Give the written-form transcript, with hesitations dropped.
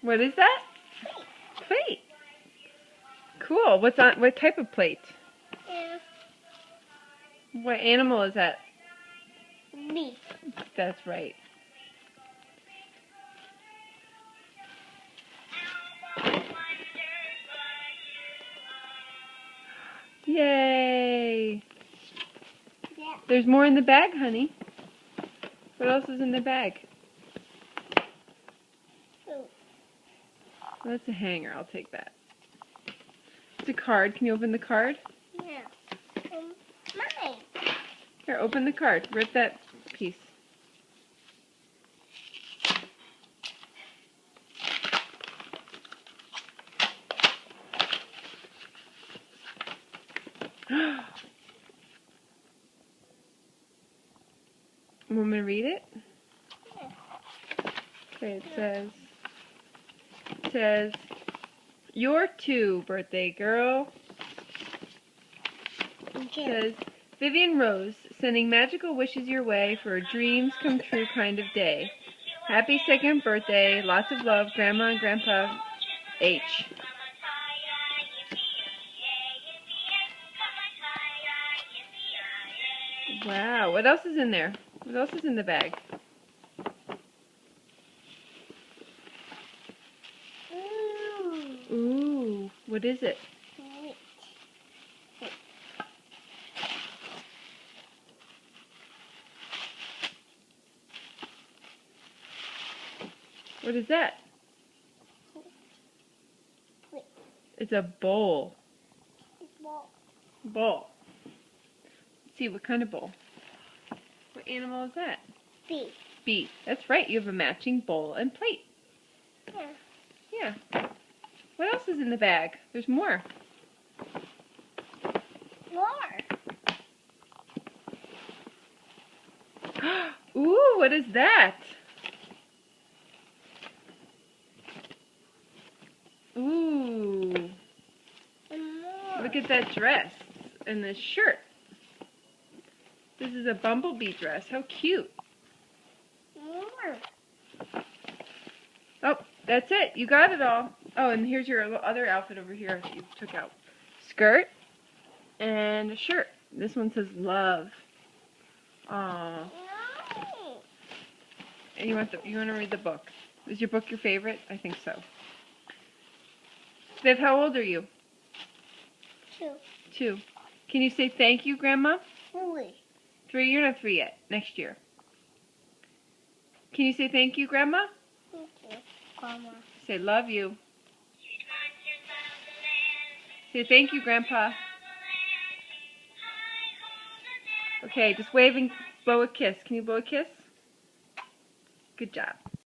What is that? Plate. Cool. What's on? What type of plate? Yeah. What animal is that? Beef. That's right. Yay! Yeah. There's more in the bag, honey. What else is in the bag? Oh. That's a hanger. I'll take that. It's a card. Can you open the card? Yeah. Mine. Here, open the card. Rip that piece. Want me to read it? Yeah. Okay, it says, "You're 2, birthday girl." It says, "Vivian Rose, sending magical wishes your way for a dreams come true kind of day. Happy 2nd birthday. Lots of love, Grandma and Grandpa H." Wow, what else is in there? What else is in the bag? Ooh, what is it? What is that? It's a bowl. Bowl. Let's see, what kind of bowl? What animal is that? Beef. Beef. That's right, you have a matching bowl and plate. Yeah. Yeah. What else is in the bag? There's more. More. Ooh, what is that? Ooh. And more. Look at that dress and this shirt. This is a bumblebee dress. How cute. More. Oh, that's it. You got it all. Oh, and here's your other outfit over here that you took out. Skirt and a shirt. This one says love. Aww. No. And you want to read the book. Is your book your favorite? I think so. Viv, how old are you? 2. 2. Can you say thank you, Grandma? 3. 3? You're not 3 yet. Next year. Can you say thank you, Grandma? Thank you, Grandma. Say love you. Say thank you, Grandpa. Okay, just wave and blow a kiss. Can you blow a kiss? Good job.